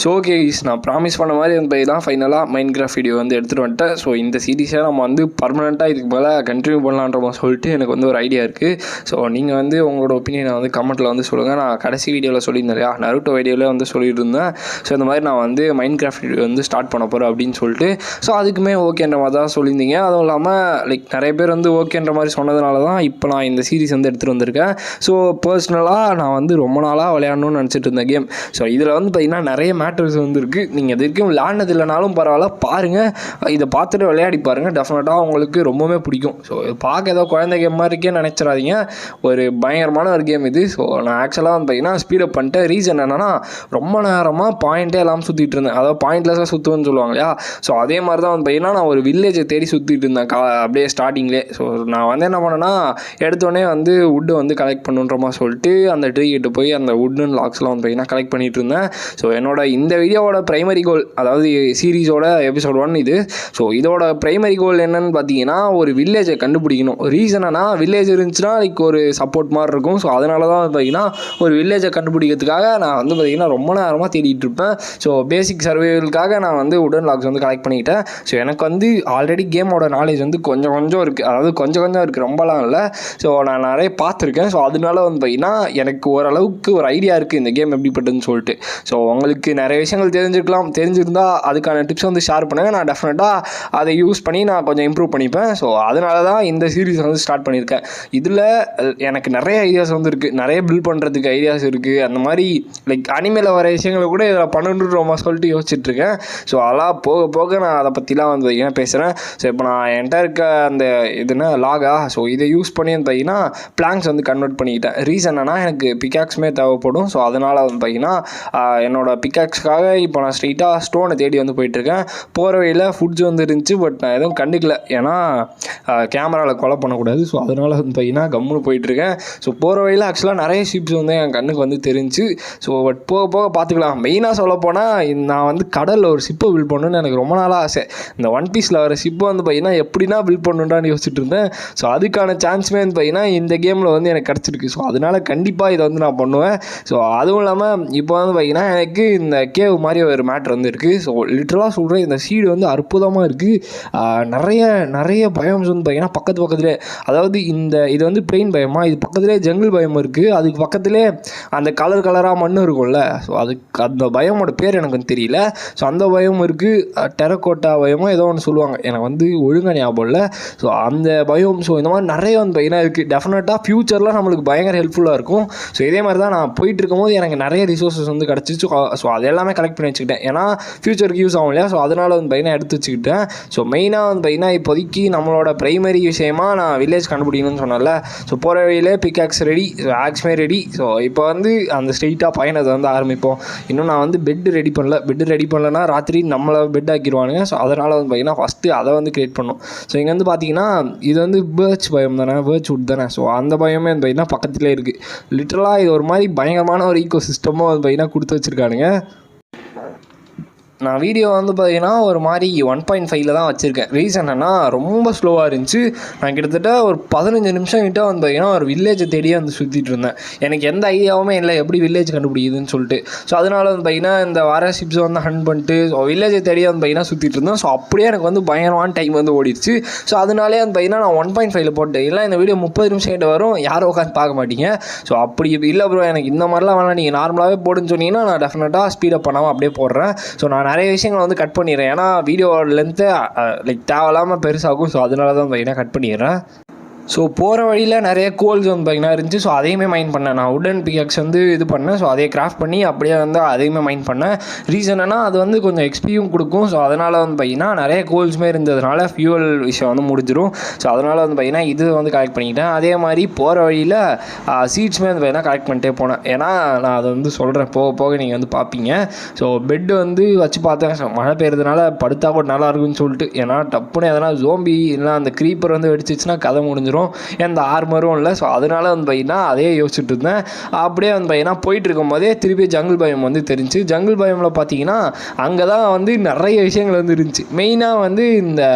So okay நான் promise பண்ண மாதிரி வந்து தான் ஃபைனலாக மைன்கிராஃப்ட் வீடியோ வந்து எடுத்துகிட்டு வந்துட்டேன். ஸோ இந்த சீரீஸை நம்ம வந்து பர்மனெண்ட்டாக இதுக்கு மேலே கண்டினியூ பண்ணலான்ற மாதிரி சொல்லிட்டு எனக்கு வந்து ஒரு ஐடியா இருக்குது. ஸோ நீங்கள் வந்து உங்களோட ஒப்பீனியனை வந்து கமெண்ட்டில் வந்து சொல்லுங்கள். நான் கடைசி வீடியோவில் சொல்லியிருந்தேன் இல்லையா, நருட்டோ வீடியோவில் வந்து சொல்லிட்டு இருந்தேன். ஸோ இந்த மாதிரி நான் வந்து மைன்கிராஃப்ட் வீடியோ வந்து ஸ்டார்ட் பண்ண போகிறேன் அப்படின்னு சொல்லிட்டு. ஸோ அதுக்குமே ஓகேன்ற மாதிரி தான் சொல்லியிருந்தீங்க. அதுவும் இல்லாமல் நிறைய பேர் வந்து ஓகேன்ற மாதிரி சொன்னதுனால தான் இப்போ நான் இந்த சீரீஸ் வந்து எடுத்துகிட்டு வந்திருக்கேன். ஸோ பர்சனலாக நான் வந்து ரொம்ப நாளாக விளையாடணும்னு நினச்சிட்டு இருந்த கேம். ஸோ இதில் வந்து பார்த்திங்கன்னா நிறைய மேட்டர்ஸ் வந்து இருக்குது. நீங்கள் இது வரைக்கும் விளையாடினது இல்லைனாலும் பரவாயில்ல, பாருங்கள், இதை பார்த்துட்டு விளையாடி பாருங்கள், டெஃபினட்டாக உங்களுக்கு ரொம்பவே பிடிக்கும். ஸோ பார்க்க ஏதோ குழந்தை கேம் மாதிரி இருக்கே நினச்சிடாதீங்க, ஒரு பயங்கரமான ஒரு கேம் இது. ஸோ நான் ஆக்சுவலாக வந்து பார்த்திங்கன்னா ஸ்பீடப் பண்ணிட்டேன். ரீசன் என்னென்னா, ரொம்ப நேரமாக பாயிண்ட்டே எல்லாம் சுற்றிட்டு இருந்தேன். அதாவது பாயிண்ட்லெஸ்ஸாக சுற்றுவேன்னு சொல்லுவாங்க இல்லையா. ஸோ அதே மாதிரி தான் வந்து பார்த்திங்கன்னா நான் ஒரு வில்லேஜை தேடி சுற்றிட்டு இருந்தேன் அப்படியே ஸ்டார்டிங்லேயே. ஸோ நான் வந்து என்ன பண்ணேன்னா, எடுத்தோடனே வந்து வுட்டு வந்து கலெக்ட் பண்ணுன்ற மாதிரி சொல்லிட்டு அந்த ட்ரீ கிட்ட போய் அந்த வுட்டன் லாக்ஸ்லாம் வந்து பார்த்திங்கன்னா கலெக்ட் பண்ணிகிட்டு இருந்தேன். ஸோ என்னோட இந்த வீடியோவோட ப்ரைமரி கோல், அதாவது சீரீஸோட எபிசோட் 1 இது. ஸோ இதோட ப்ரைமரி கோல் என்னன்னு பார்த்தீங்கன்னா, ஒரு வில்லேஜை கண்டுபிடிக்கணும். ரீசனா வில்லேஜ் இருந்துச்சுன்னா ஒரு சப்போர்ட் மாதிரி இருக்கும். ஸோ அதனால தான் பார்த்தீங்கன்னா ஒரு வில்லேஜை கண்டுபிடிக்கிறதுக்காக நான் வந்து பார்த்திங்கன்னா ரொம்ப நேரமாக தேடிட்டு இருப்பேன். ஸோ பேசிக் சர்வைவலுக்காக நான் வந்து வுடன் லாக்ஸ் வந்து கலெக்ட் பண்ணிக்கிட்டேன். ஸோ எனக்கு வந்து ஆல்ரெடி கேமோட நாலேஜ் வந்து கொஞ்சம் இருக்குது, அதாவது கொஞ்சம் இருக்குது, ரொம்பலாம் இல்லை. ஸோ நான் நிறைய பார்த்துருக்கேன். ஸோ அதனால வந்து பார்த்திங்கன்னா எனக்கு ஓரளவுக்கு ஒரு ஐடியா இருக்குது இந்த கேம் எப்படிப்பட்டதுன்னு சொல்லிட்டு. ஸோ உங்களுக்கு நிறைய விஷயங்கள் தெரிஞ்சிருந்தால் அதுக்கான டிப்ஸ் வந்து ஷேர் பண்ணுங்கள். நான் டெஃபினட்டாக அதை யூஸ் பண்ணி நான் கொஞ்சம் இம்ப்ரூவ் பண்ணிப்பேன். ஸோ அதனால தான் இந்த சீரீஸ் வந்து ஸ்டார்ட் பண்ணியிருக்கேன். இதில் எனக்கு நிறைய ஐடியாஸ் வந்து இருக்குது, நிறைய பில்ட் பண்ணுறதுக்கு ஐடியாஸ் இருக்குது. அந்த மாதிரி அனிமேல வர விஷயங்களை கூட இதில் பண்ணணுன்ற சொல்லிட்டு யோசிச்சுட்ருக்கேன். ஸோ அதெல்லாம் போக போக நான் அதை பற்றிலாம் வந்து பார்த்திங்கன்னா பேசுகிறேன். ஸோ இப்போ நான் என்கிட்ட இருக்க அந்த இதுனா லாகா, ஸோ இதை யூஸ் பண்ணி வந்து பார்த்திங்கன்னா பிளாங்க்ஸ் வந்து கன்வெர்ட் பண்ணிக்கிட்டேன். ரீசன் என்னன்னா, எனக்கு பிக்காக்ஸுமே தேவைப்படும். ஸோ அதனால் வந்து பார்த்திங்கன்னா என்னோடய பிக்காக்ஸ்க்காக இப்போ நான் ஸ்ட்ரெயிட்டாக ஸ்டோனை தேடி வந்து போயிட்டுருக்கேன். போகிற வழியில் ஃபுட்ஸ் வந்து இருந்துச்சு, பட் நான் எதுவும் கண்டுக்கல, ஏன்னா கேமராவில் கொலை பண்ணக்கூடாது. ஸோ அதனால் வந்து பார்த்திங்கன்னா கம்முன்னு போயிட்டுருக்கேன். ஸோ போகிற வழியில் ஆக்சுவலாக நிறைய ஷிப்ஸ் வந்து என் கண்ணுக்கு வந்து தெரிஞ்சு. ஸோ பட் போக போக பார்த்துக்கலாம். மெயினாக சொல்ல போனால் நான் வந்து கடலில் ஒரு ஷிப்பை பில்ட் பண்ணணுன்னு எனக்கு ரொம்ப நாளாக ஆசை. இந்த ஒன் பீஸில் வர ஷிப்பை வந்து பார்த்திங்கன்னா எப்படின்னா பில்ட் பண்ணணுன்றான்னு யோசிச்சுட்டு இருந்தேன். ஸோ அதுக்கான சான்ஸுமே வந்து பார்த்திங்கன்னா இந்த கேமில் வந்து எனக்கு கிடச்சிருக்கு. ஸோ அதனால் கண்டிப்பாக இதை வந்து நான் பண்ணுவேன். ஸோ அதுவும் இல்லாமல் இப்போ வந்து பார்த்திங்கன்னா எனக்கு இந்த கேவ் மாதிரி ஒரு மேட்ரு வந்து இருக்குது. ஸோ லிட்டரலாக சொல்கிறேன், இந்த சீடு வந்து அற்புதமாக இருக்குது. நிறைய பயம்ஸ் வந்து பார்த்திங்கன்னா பக்கத்துலேயே, அதாவது இது வந்து பிளெயின் பயமா, இது பக்கத்துலேயே ஜங்கிள் பயம் இருக்குது. அதுக்கு பக்கத்துலேயே அந்த கலராக மண் இருக்கும்ல. ஸோ அதுக்கு அந்த பயமோட பேர் எனக்கு வந்து தெரியல. ஸோ அந்த பயம் இருக்குது. டெரக்கோட்டா பயமோ ஏதோ ஒன்று சொல்லுவாங்க, எனக்கு வந்து ஒழுங்காக ஞாபகம் இல்லை. ஸோ அந்த பயம், ஸோ இந்த மாதிரி நிறைய வந்து பார்த்திங்கன்னா இருக்குது. டெஃபினட்டாக ஃப்யூச்சரில் நம்மளுக்கு பயங்கர ஹெல்ப்ஃபுல்லாக இருக்கும். ஸோ இதே மாதிரி தான் நான் போயிட்டு இருக்கும்போது எனக்கு நிறைய ரிசோர்ஸஸ் வந்து கிடச்சிச்சு. ஸோ அது எல்லாமே கலெக்ட் பண்ணி வச்சுக்கிட்டேன், ஏன்னா ஃப்யூச்சருக்கு யூஸ் ஆகும் இல்லையா. ஸோ அதனால் வந்து பார்த்திங்கன்னா எடுத்து வச்சுக்கிட்டேன். ஸோ மெயினாக வந்து பார்த்திங்கன்னா இப்போதைக்கு நம்மளோட ப்ரைமரி விஷயமா நான் வில்லேஜ் கண்டுபிடிக்கணும்னு சொன்னேன்ல. ஸோ போகிற வழியிலே பிக்காக்ஸ் ரெடி, ஸோ ஆக்ஸுமே ரெடி. ஸோ இப்போ வந்து அந்த ஸ்ட்ரெயிட்டாக பயணத்தை வந்து ஆரம்பிப்போம். இன்னும் நான் வந்து பெட்டு ரெடி பண்ணலன்னா ராத்திரி நம்மளை பெட் ஆக்கிடுவானுங்க. ஸோ அதனால் வந்து பார்த்திங்கன்னா ஃபஸ்ட்டு அதை வந்து க்ரியேட் பண்ணணும். ஸோ இங்கே வந்து பார்த்திங்கன்னா இது வந்து பேர்ச் பயம் தானே, பேர்ச் வுட் தானே. ஸோ அந்த பயமே வந்து பார்த்திங்கன்னா பக்கத்துலேயே இருக்குது. லிட்டரலாக இது ஒரு மாதிரி பயங்கரமான ஒரு ஈக்கோ சிஸ்டமாக வந்து பார்த்திங்கன்னா கொடுத்து வச்சுருக்கானுங்க. நான் வீடியோ வந்து பார்த்திங்கன்னா ஒரு மாதிரி 1.5 தான் வச்சுருக்கேன். ரீசன் என்னன்னா, ரொம்ப ஸ்லோவாக இருந்துச்சு. நான் கிட்டத்தட்ட ஒரு 15 நிமிஷம் கிட்ட வந்து பார்த்திங்கன்னா ஒரு வில்லேஜை தேடியே வந்து சுற்றிட்டு இருந்தேன். எனக்கு எந்த ஐடியாவுமே இல்லை எப்படி வில்லேஜ் கண்டுபிடிக்குதுன்னு சொல்லிட்டு. ஸோ அதனால் வந்து பார்த்திங்கன்னா இந்த வர ஷிப்ஸை வந்து ஹண்ட் பண்ணிட்டு ஸோ வில்லேஜை தேடியே வந்து பார்த்திங்கன்னா சுற்றிட்டு இருந்தேன். ஸோ அப்படியே எனக்கு வந்து பயங்கரமான டைம் வந்து ஓடிடுச்சு. ஸோ அதனாலே வந்து பார்த்திங்கன்னா நான் 1.5 போட்டேன். இல்லை இந்த வீடியோ 30 நிமிஷம் கிட்ட வரும், யாரும் உட்காந்து பார்க்க மாட்டீங்க. ஸோ அப்படி இல்லை ப்ரோ, எனக்கு இந்த மாதிரிலாம் வேணாம், நீங்கள் நார்மலாகவே போடுன்னு சொன்னீங்கன்னா நான் டெஃபினட்டாக ஸ்பீடப் பண்ணாமல் அப்படியே போடுறேன். ஸோ நான் நிறைய விஷயங்களை வந்து கட் பண்ணிடுறேன், ஏன்னா வீடியோ லென்த்து தேவையில்லாமல் பெருசாகும். ஸோ அதனால தான் பார்த்தீங்கன்னா கட் பண்ணிடுறேன். ஸோ போகிற வழியில் நிறைய கோல்ஸ் வந்து பார்த்திங்கன்னா இருந்துச்சு. ஸோ அதையுமே மைண்ட் பண்ணேன். நான் வுடன் பிக்காக்ஸ் வந்து இது பண்ணேன். ஸோ அதையே கிராஃப்ட் பண்ணி அப்படியே வந்து அதையுமே மைண்ட் பண்ணேன். ரீசன்னா அது வந்து கொஞ்சம் எக்ஸ்பியும் கொடுக்கும். ஸோ அதனால் வந்து பார்த்திங்கன்னா நிறைய கோல்ஸுமே இருந்ததுனால ஃபியூவல் விஷயம் வந்து முடிஞ்சிடும். ஸோ அதனால் வந்து பார்த்திங்கன்னா இது வந்து கலெக்ட் பண்ணிக்கிட்டேன். அதே மாதிரி போகிற வழியில் சீட்ஸுமே வந்து பார்த்திங்கன்னா கலெக்ட் பண்ணிட்டே போனேன். ஏன்னா நான் அதை வந்து சொல்கிறேன், போக போக நீங்கள் வந்து பார்ப்பீங்க. ஸோ பெட்டு வந்து வச்சு பார்த்தேன். ஸோ மழை பெய்யறதுனால படுத்தா கூட நல்லா இருக்குன்னு சொல்லிட்டு, ஏன்னா டப்புன்னு எதனா ஜோம்பி இல்லை அந்த க்ரீப்பர் வந்து வெடிச்சிச்சுன்னா கதை முடிஞ்சிடும். வந்துடும், எந்த ஆர்மரும் இல்லை. ஸோ அதனால வந்து பார்த்தீங்கன்னா அதே யோசிச்சுட்டு இருந்தேன். அப்படியே வந்து பார்த்தீங்கன்னா போயிட்டு இருக்கும் போதே திருப்பி ஜங்கிள் பயம் வந்து தெரிஞ்சு. ஜங்கிள் பயமில் பார்த்தீங்கன்னா அங்கே தான் வந்து நிறைய விஷயங்கள் வந்து இருந்துச்சு. மெயினாக வந்து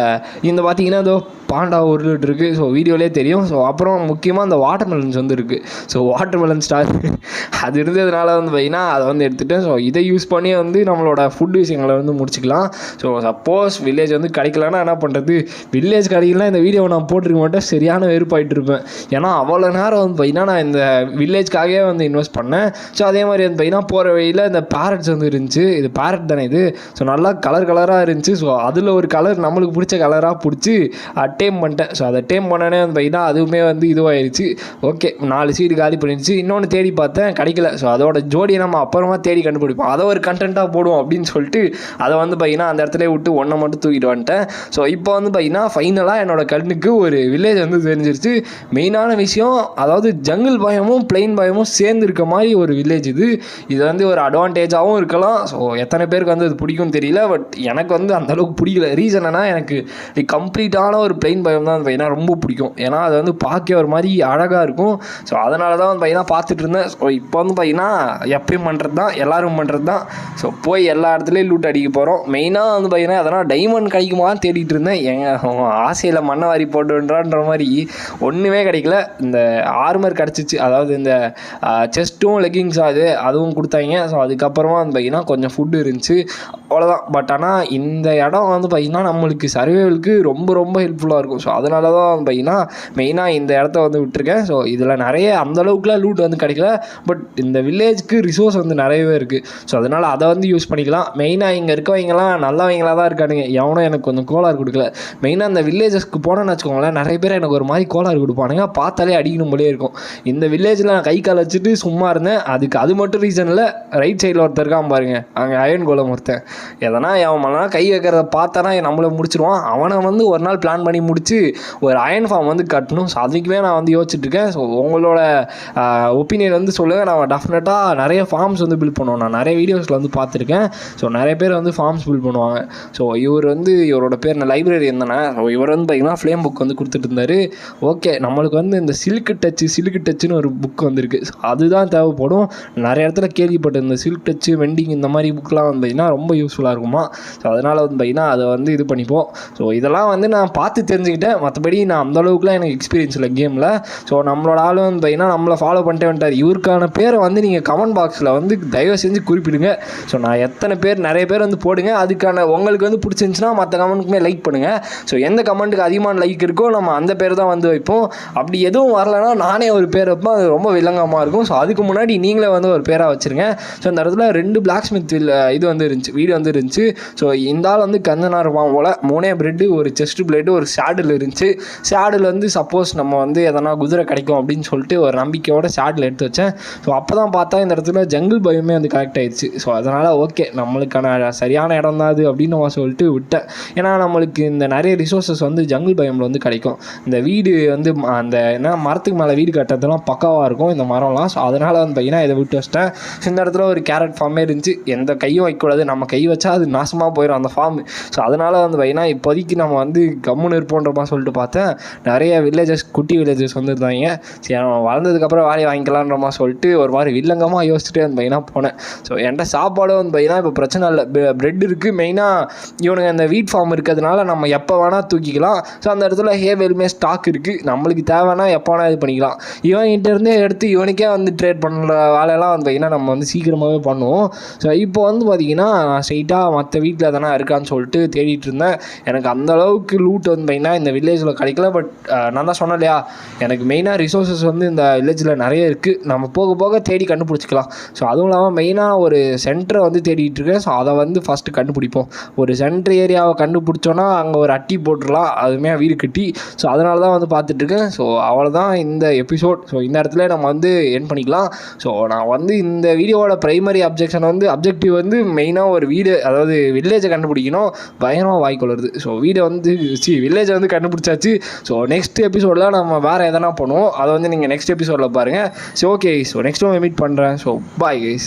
இந்த பார்த்தீங்கன்னா இதோ பாண்டா உருளுட்டு இருக்குது. ஸோ வீடியோலே தெரியும். ஸோ அப்புறம் முக்கியமாக அந்த வாட்டர் மெலன்ஸ் வந்து இருக்குது. ஸோ வாட்டர் மெலன் ஸ்டார் அது இருந்ததுனால வந்து பார்த்தீங்கன்னா அதை வந்து எடுத்துகிட்டேன். ஸோ இதை யூஸ் பண்ணி வந்து நம்மளோட ஃபுட் விஷயங்களை வந்து முடிச்சிக்கலாம். ஸோ சப்போஸ் வில்லேஜ் வந்து கிடைக்கலன்னா என்ன பண்ணுறது, வில்லேஜ் கிடைக்கலாம் இந்த வீடியோவை நான் போட்டிருக்க மாட்டேன், சரியான வெறுப்பாயிட்டு இருப்பேன். ஏன்னா அவ்வளோ நேரம் வந்து பார்த்தீங்கன்னா நான் இந்த வில்லேஜ்க்காகவே வந்து இன்வெஸ்ட் பண்ணேன். ஸோ அதே மாதிரி வந்து பார்த்தீங்கன்னா போகிற வழியில் இந்த பேரட்ஸ் வந்து இருந்துச்சு. இது பேரட் தானே இது. ஸோ நல்லா கலராக இருந்துச்சு. ஸோ அதில் ஒரு கலர் நம்மளுக்கு பிடிச்ச கலராக பிடிச்சி டேம் பண்ணிட்டேன். ஸோ அதை டேம் பண்ணனே வந்து பார்த்தீங்கன்னா அதுவுமே வந்து இதுவாகிடுச்சு. ஓகே 4 சீடு காலி பண்ணிடுச்சு. இன்னொன்று தேடி பார்த்தேன் கிடைக்கல. ஸோ அதோட ஜோடியை நம்ம அப்புறமா தேடி கண்டுபிடிப்போம், அதை ஒரு கண்டென்ட்டாக போடுவோம் அப்படின்னு சொல்லிட்டு அதை வந்து பார்த்தீங்கன்னா அந்த இடத்துல விட்டு ஒன்றை மட்டும் தூக்கிட்டு வந்துட்டேன். ஸோ இப்போ வந்து பார்த்தீங்கன்னா ஃபைனலாக என்னோட கண்ணுக்கு ஒரு வில்லேஜ் வந்து தெரிஞ்சிருச்சு. மெயினான விஷயம் அதாவது ஜங்கிள் பயமும் பிளெயின் பயமும் சேர்ந்து இருக்க மாதிரி ஒரு வில்லேஜ் இது வந்து ஒரு அட்வான்டேஜாகவும் இருக்கலாம். ஸோ எத்தனை பேருக்கு வந்து அது பிடிக்கும் தெரியல. பட் எனக்கு வந்து அந்தளவுக்கு பிடிக்கல. ரீசன் என்ன, எனக்கு கம்ப்ளீட்டான ஒரு பிளெயின் பயம் தான் வந்து பார்த்தீங்கன்னா ரொம்ப பிடிக்கும். ஏன்னா அது வந்து பார்க்க ஒரு மாதிரி அழகாக இருக்கும். ஸோ அதனால தான் வந்து பார்த்தீங்கன்னா பார்த்துட்டு இருந்தேன். ஸோ இப்போ வந்து பார்த்தீங்கன்னா எப்பயும் பண்ணுறது தான், எல்லோரும் பண்ணுறது தான். ஸோ போய் எல்லா இடத்துலையும் லூட் அடிக்க போகிறோம். மெயினாக வந்து பார்த்தீங்கன்னா அதனால் டைமண்ட் கிடைக்குமான்னு தேடிட்டு இருந்தேன். எங்கள் ஆசையில் மண்ணை வாரி போட்டுன்றான்ற மாதிரி ஒன்றுமே கிடைக்கல. இந்த ஆர்மர் கிடச்சிச்சு, அதாவது இந்த செஸ்ட்டும் லெக்கிங்ஸ் அதுவும் கொடுத்தாங்க. ஸோ அதுக்கப்புறமா வந்து பார்த்தீங்கன்னா கொஞ்சம் ஃபுட்டு இருந்துச்சு, அவ்வளோதான். பட் ஆனால் இந்த இடம் வந்து பார்த்தீங்கன்னா நம்மளுக்கு சர்வைவலுக்கு ரொம்ப ரொம்ப ஹெல்ப்ஃபுல்லாக இருக்கும். ஸோ அதனால தான் வந்து பார்த்தீங்கன்னா மெயினாக இந்த இடத்த வந்து விட்டுருக்கேன். ஸோ இதில் நிறைய அந்தளவுக்குலாம் லூட் வந்து கிடைக்கல. பட் இந்த வில்லேஜுக்கு ரிசோர்ஸ் வந்து நிறையவே இருக்குது. ஸோ அதனால் அதை வந்து யூஸ் பண்ணிக்கலாம். மெயினாக இங்கே இருக்கவங்கலாம் நல்லவங்களாக தான் இருக்கானுங்க. எவனும் எனக்கு கொஞ்சம் கோளாறு கொடுக்கல. மெயினாக இந்த வில்லேஜஸ்க்கு போனேன்னு வச்சுக்கோங்களேன், நிறைய பேர் எனக்கு ஒரு மாதிரி கோளாறு கொடுப்பானுங்க, பார்த்தாலே அடிக்கணும் போலே இருக்கும். இந்த வில்லேஜில் நான் கை கால் வச்சுட்டு சும்மா இருந்தேன். அது மட்டும் ரீசன் இல்லை. ரைட் சைடில் ஒருத்தர் இருக்கான் பாருங்க, அங்கே அயன் கோலம் ஒருத்தன், எதனா அவன் கை வைக்கிறத பார்த்தானா நம்மளை முடிச்சிடுவான். அவனை வந்து ஒரு நாள் பிளான் பண்ணி முடிச்சு ஒரு அயன் ஃபார்ம் வந்து கட்டணும். ஸோ அதுக்குமே நான் வந்து யோசிச்சுட்ருக்கேன். ஸோ உங்களோட ஒப்பீனியன் வந்து சொல்லுங்கள். நான் டெஃபினட்டாக நிறைய ஃபார்ம்ஸ் வந்து பில்ட் பண்ணுவோம். நான் நிறைய வீடியோஸில் வந்து பார்த்துருக்கேன். ஸோ நிறைய பேர் வந்து ஃபார்ம்ஸ் பில்ட் பண்ணுவாங்க. ஸோ இவரோட பேர் நான் லைப்ரரி இருந்தேனே. ஸோ இவர் வந்து பார்த்திங்கன்னா ஃப்ளேம் புக் வந்து கொடுத்துட்டு இருந்தார். ஓகே நம்மளுக்கு வந்து இந்த சில்க் டச்சுன்னு ஒரு புக் வந்துருக்கு. ஸோ அதுதான் தேவைப்படும். நிறைய இடத்துல கேள்விப்பட்டு இந்த சில்க் டச்சு வெண்டிங் இந்த மாதிரி புக்கெலாம் வந்து பார்த்திங்கன்னா ரொம்ப யூஸ்ஃபுல்லாக இருக்குமா. ஸோ அதனால் வந்து பார்த்திங்கன்னா அதை வந்து இது பண்ணிப்போம். ஸோ இதெல்லாம் வந்து நான் பார்த்து தெரிஞ்சுக்கிட்டேன். மற்றபடி நான் அந்தளவுக்குலாம் எனக்கு எக்ஸ்பீரியன்ஸ் இல்லை கேமில். ஸோ நம்மளோட ஆள் வந்து பார்த்திங்கன்னா நம்மளை ஃபாலோ பண்ணிட்டே வந்துட்டார். இவருக்கான பேரை வந்து நீங்கள் கமெண்ட் பாக்ஸில் வந்து தயவு செஞ்சு குறிப்பிடுங்க. ஸோ நான் நிறைய பேர் வந்து போடுங்க. அதுக்கான உங்களுக்கு வந்து பிடிச்சிருந்துச்சுன்னா மற்ற கமெண்ட்டுக்குமே லைக் பண்ணுங்கள். ஸோ எந்த கமெண்ட்டுக்கு அதிகமான லைக் இருக்கோ நம்ம அந்த பேர் தான் வந்து வைப்போம். அப்படி எதுவும் வரலைன்னா நானே ஒரு பேர் வைப்பேன். அது ரொம்ப வில்லங்கமாக இருக்கும். ஸோ அதுக்கு முன்னாடி நீங்களே வந்து ஒரு பேராக வச்சுருங்க. ஸோ இந்த இடத்துல 2 பிளாக் ஸ்மித் இது வந்து இருந்துச்சு, வீடு வந்து இருந்துச்சு. ஸோ இந்த ஆள் வந்து கந்தனா இருப்பான் போல். 3 பிரெட்டு, ஒரு செஸ்ட் பிளேடு, ஒரு ஷேடில் இருந்துச்சு. ஷேடில் வந்து சப்போஸ் நம்ம வந்து எதனா குதிரை கிடைக்கும் அப்படின்னு சொல்லிட்டு ஒரு நம்பிக்கையோட ஷேடில் எடுத்து வச்சேன். ஸோ அப்போ தான் பார்த்தா இந்த இடத்துல ஜங்கிள் பயமே வந்து கனெக்ட் ஆகிடுச்சு. ஸோ அதனால் ஓகே நம்மளுக்கான சரியான இடம் தான் அது அப்படின்னு நான் சொல்லிட்டு விட்டேன். ஏன்னா நம்மளுக்கு இந்த நிறைய ரிசோர்ஸஸ் வந்து ஜங்கிள் பயமில் வந்து கிடைக்கும். இந்த வீடு வந்து அந்த மரத்துக்கு மேலே வீடு கட்டுறதுலாம் பக்காவாக இருக்கும் இந்த மரம்லாம். ஸோ அதனால் வந்து பார்த்தீங்கன்னா இதை விட்டு வச்சிட்டேன். இந்த இடத்துல ஒரு கேரட் ஃபார்மே இருந்துச்சு. எந்த கையும் வைக்கக்கூடாது, நம்ம கை வச்சா அது நாசமாக போயிடும் அந்த ஃபார்ம். ஸோ அதனால் வந்து பார்த்தீங்கன்னா இப்போதைக்கு நம்ம வந்து கம்முன்னு இருப்போன்றப்பா சொல்லிட்டு பார்த்தேன். நிறைய குட்டி வில்லேஜஸ் வந்து இருந்தாங்க. சரி நம்ம வளர்ந்ததுக்கப்புறம் வேலையை வாங்கிக்கலான்ற சொல்லிட்டு ஒரு மாதிரி வில்லங்கமாக யோசிச்சுட்டே வந்து பார்த்தீங்கன்னா போனேன். ஸோ என்கிட்ட சாப்பாடும் வந்து பார்த்தீங்கன்னா இப்போ பிரச்சனை இல்லை, பிரெட் இருக்குது. மெயினாக இவனுங்க அந்த வீட் ஃபார்ம் இருக்கிறதுனால நம்ம எப்போ வேணால் தூக்கிக்கலாம். ஸோ அந்த இடத்துல ஹேவெல்மே ஸ்டாக் இருக்குது, நம்மளுக்கு தேவைன்னா எப்போ வேணால் இது பண்ணிக்கலாம். இவன்கிட்டருந்தே எடுத்து இவனுக்கே வந்து ட்ரேட் பண்ணுற வேலையெல்லாம் வந்து பார்த்திங்கன்னா நம்ம வந்து சீக்கிரமாகவே பண்ணுவோம். ஸோ இப்போ வந்து பார்த்திங்கன்னா நான் ஸ்ட்ரைட்டாக மற்ற வீட்டில் எதனா இருக்கான்னு சொல்லிட்டு தேடிட்டு இருந்தேன். எனக்கு அந்தளவுக்கு லூட் வந்து பார்த்திங்கன்னா இந்த வில்லேஜில் கிடைக்கல. பட் நான் தான் சொன்னேன் இல்லையா, எனக்கு மெயினாக ரிசோர்ஸஸ் வந்து இந்த வில்லேஜில் நிறைய இருக்குது, நம்ம போக போக தேடி கண்டுபிடிச்சிக்கலாம். ஸோ அதுவும் இல்லாமல் மெயினாக ஒரு சென்டரை வந்து தேடிட்டு இருக்கேன். ஸோ அதை வந்து ஃபஸ்ட்டு கண்டுபிடிப்போம். ஒரு சென்ட்ரு ஏரியாவை கண்டுபிடிச்சோன்னா அங்கே ஒரு அட்டி போட்டுடலாம், அதுவுமே வீடு கட்டி. ஸோ அதனால தான் வந்து பார்த்துட்ருக்கேன். ஸோ அவ்வளோதான் இந்த எபிசோட். ஸோ இந்த இடத்துல நம்ம வந்து என் பண்ணிக்கலாம். ஸோ நான் வந்து இந்த வீடியோவோட ப்ரைமரி அப்ஜெக்டிவ் வந்து மெயினாக ஒரு வீடு, அதாவது வில்லேஜை கண்டுபிடிக்கணும். பயங்கரமாக வாய்க்கொள்ளுறது. ஸோ வீடை வந்து வில்லேஜை வந்து கண்டுபிடிச்சாச்சு. ஸோ நெக்ஸ்ட் எபிசோடில் நம்ம வேறு எதனா பண்ணுவோம். அதை வந்து நீங்கள் நெக்ஸ்ட் எபிசோடில் பாருங்கள். So okay, so next meet பண்ணுறேன். So bye guys.